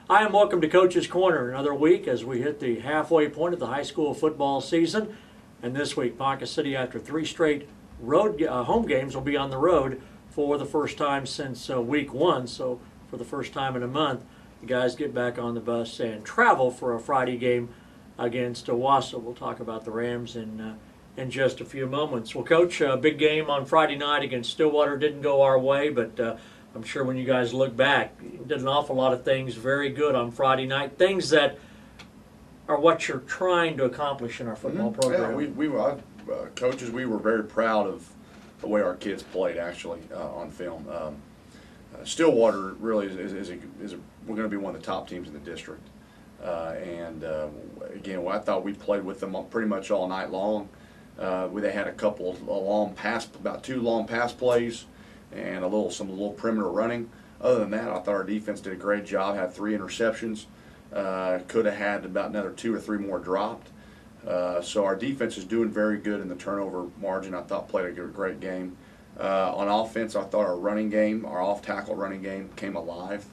Hi, and welcome to Coach's Corner. Another week as we hit the halfway point of the high school football season. And this week, Ponca City, after 3 straight home games, will be on the road for the first time since week 1. So for the first time in a month, the guys get back on the bus and travel for a Friday game against Owasso. We'll talk about the Rams in just a few moments. Well, Coach, a big game on Friday night against Stillwater didn't go our way, but I'm sure when you guys look back, you did an awful lot of things very good on Friday night, things that are what you're trying to accomplish in our football program. Yeah, we were, coaches, we were very proud of the way our kids played, actually, on film. Stillwater really we're going to be one of the top teams in the district. Again, I thought we played with them pretty much all night long. They had a couple of about 2 long pass plays, and some little perimeter running. Other than that, I thought our defense did a great job. Had 3 interceptions. Could have had about another 2 or 3 more dropped. So our defense is doing very good in the turnover margin. I thought played a great game. On offense, I thought our off-tackle running game came alive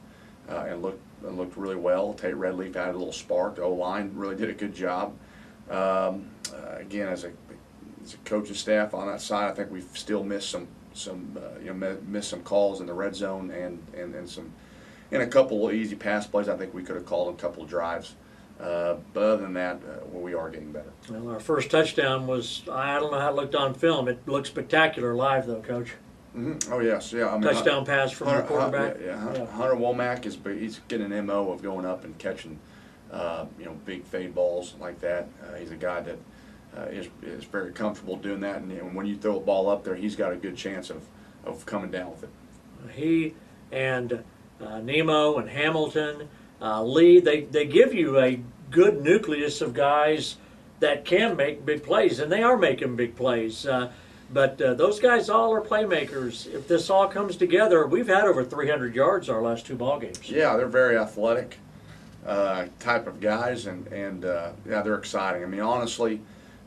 and looked really well. Tate Redleaf added a little spark. The O-line really did a good job. Again, as a coaching staff on that side, I think we've still missed some calls in the red zone and a couple of easy pass plays. I think we could have called a couple of drives. But other than that, we are getting better. Well, our first touchdown was, I don't know how it looked on film. It looked spectacular live, though, Coach. Mm-hmm. Oh, yes. Yeah. I mean, touchdown pass from the quarterback. Hunter Womack he's getting an MO of going up and catching, big fade balls like that. He's a guy that is very comfortable doing that, and when you throw a ball up there, he's got a good chance of coming down with it. He and Nemo and Hamilton, Lee, they give you a good nucleus of guys that can make big plays, and they are making big plays. But those guys all are playmakers. If this all comes together, we've had over 300 yards our last 2 ball games. Yeah, they're very athletic type of guys, and they're exciting. I mean, honestly,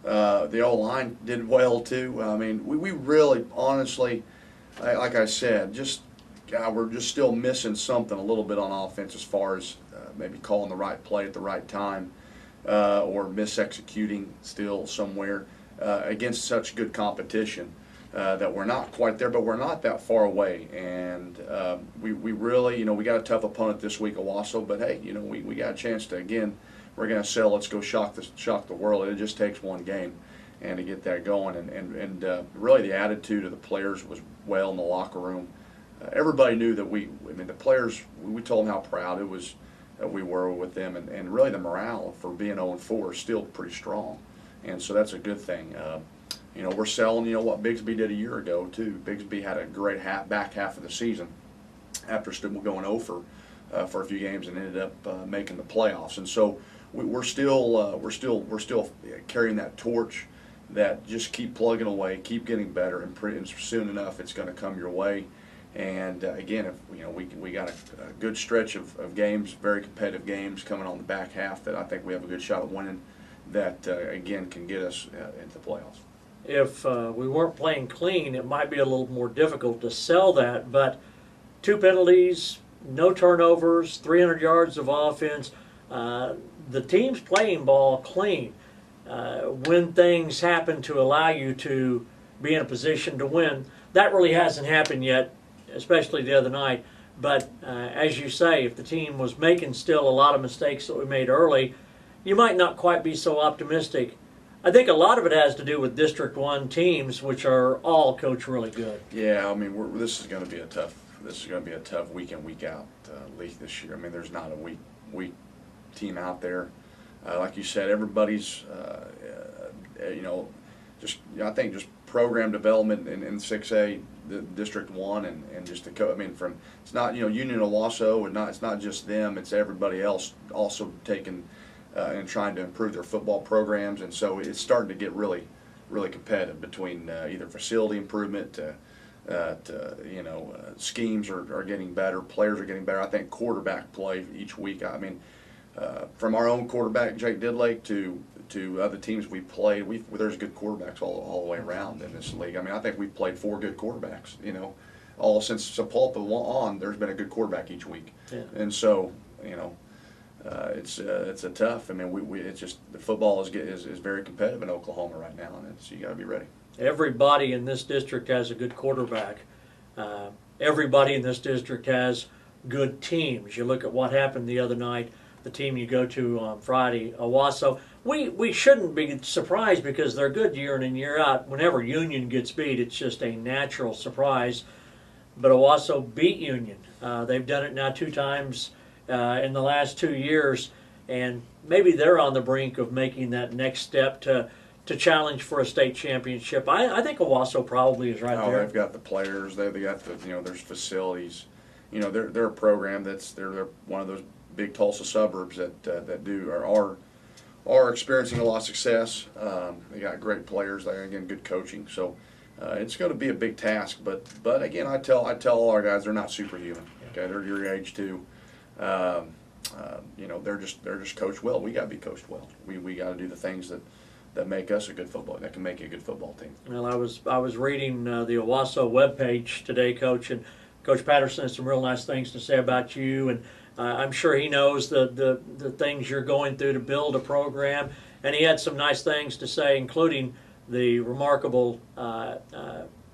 the O-line did well too. I mean, we really, honestly, like I said, we're just still missing something a little bit on offense as far as maybe calling the right play at the right time or mis-executing still somewhere against such good competition that we're not quite there, but we're not that far away. And we really, we got a tough opponent this week, Owasso, but hey, we got a chance to, again, we're going to sell, let's go shock the world. It just takes one game and to get that going. And really the attitude of the players was well in the locker room. Everybody knew that the players, we told them how proud it was that we were with them, and really the morale for being 0-4 is still pretty strong, and so that's a good thing. We're selling, what Bigsby did a year ago too. Bigsby had a great back half of the season after going 0 for a few games and ended up making the playoffs, and so we're still carrying that torch. That just keep plugging away, keep getting better, and soon enough it's going to come your way. And again, if we got a good stretch of games, very competitive games coming on the back half that I think we have a good shot at winning. That again can get us into the playoffs. If we weren't playing clean, it might be a little more difficult to sell that. But 2 penalties, no turnovers, 300 yards of offense. The team's playing ball clean. When things happen to allow you to be in a position to win, that really hasn't happened yet, especially the other night. But as you say, if the team was making still a lot of mistakes that we made early, you might not quite be so optimistic. I think a lot of it has to do with District 1 teams, which are all, Coach, really good. Yeah, I mean, this is going to be a tough week in, week out league this year. I mean, there's not a weak team out there. Like you said, everybody's, I think just program development in 6A, the District 1, and just it's not, Union Owasso, and it's not just them, it's everybody else also taking and trying to improve their football programs, and so it's starting to get really, really competitive between either facility improvement schemes are getting better, players are getting better. I think quarterback play each week, from our own quarterback, Jake Didlake, to other teams we played, there's good quarterbacks all the way around in this league. I mean, I think we've played 4 good quarterbacks, all since Sepulpa on, there's been a good quarterback each week. Yeah. And so, it's a tough. I mean, it's just the football is very competitive in Oklahoma right now, and you got to be ready. Everybody in this district has a good quarterback. Everybody in this district has good teams. You look at what happened the other night, the team you go to on Friday, Owasso. We shouldn't be surprised because they're good year in and year out. Whenever Union gets beat, it's just a natural surprise. But Owasso beat Union. They've done it now 2 times in the last 2 years, and maybe they're on the brink of making that next step to challenge for a state championship. I think Owasso probably is right there. They've got the players. They got the there's facilities. They're a program they're one of those big Tulsa suburbs that are experiencing a lot of success. They got great players there, again, good coaching. So it's going to be a big task. But again, I tell all our guys they're not superhuman. Okay, they're your age too. They're just coached well. We got to be coached well. We got to do the things that make us a good football. That can make you a good football team. Well, I was reading the Owasso webpage today, Coach, and Coach Patterson has some real nice things to say about you, and I'm sure he knows the things you're going through to build a program, and he had some nice things to say, including the remarkable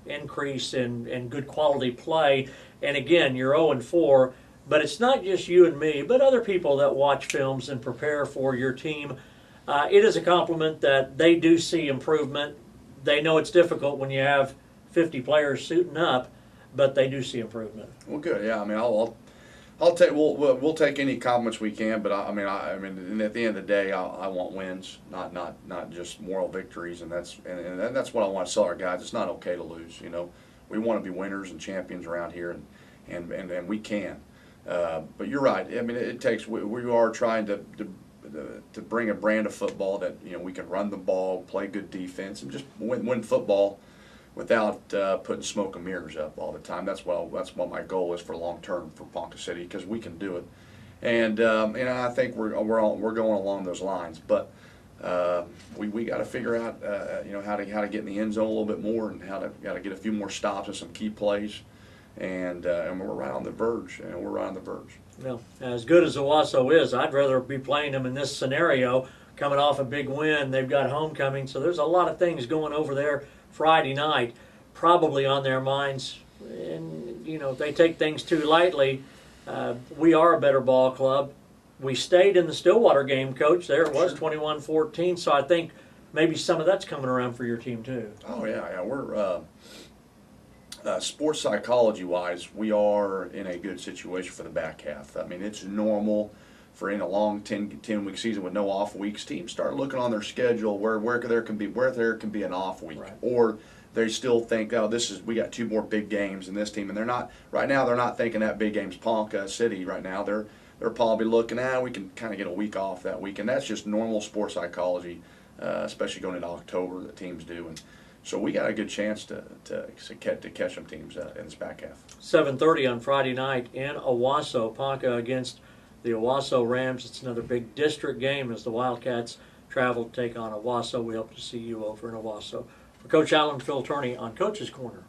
increase in good quality play. And again, you're 0-4, but it's not just you and me, but other people that watch films and prepare for your team. It is a compliment that they do see improvement. They know it's difficult when you have 50 players suiting up, but they do see improvement. Well, good. Yeah, I mean, I'll take we'll take any compliments we can, but I mean, and at the end of the day, I want wins, not just moral victories, and that's what I want to tell our guys. It's not okay to lose. We want to be winners and champions around here, and we can. But you're right. I mean, it takes. We are trying to bring a brand of football that we can run the ball, play good defense, and just win football without putting smoke and mirrors up all the time. That's what my goal is for long term for Ponca City, because we can do it, and I think we're going along those lines. But we got to figure out how to get in the end zone a little bit more, and how to get a few more stops and some key plays, and we're right on the verge. We're right on the verge. Well, as good as Owasso is, I'd rather be playing them in this scenario, coming off a big win. They've got homecoming, so there's a lot of things going over there Friday night, probably on their minds. And, if they take things too lightly, we are a better ball club. We stayed in the Stillwater game, Coach. There it was, 21-14, so I think maybe some of that's coming around for your team too. Oh, yeah. We're sports psychology-wise, we are in a good situation for the back half. I mean, it's normal for in a long 10-week season with no off weeks. Teams start looking on their schedule where there can be an off week, right. Or they still think, we got 2 more big games in this team, and they're not thinking that big game's Ponca City right now. They're probably looking we can kind of get a week off that week, and that's just normal sports psychology, especially going into October that teams do. And so we got a good chance to catch some teams in this back half. 7:30 on Friday night in Owasso, Ponca against the Owasso Rams. It's another big district game as the Wildcats travel to take on Owasso. We hope to see you over in Owasso. For Coach Allen, Phil Turney on Coach's Corner.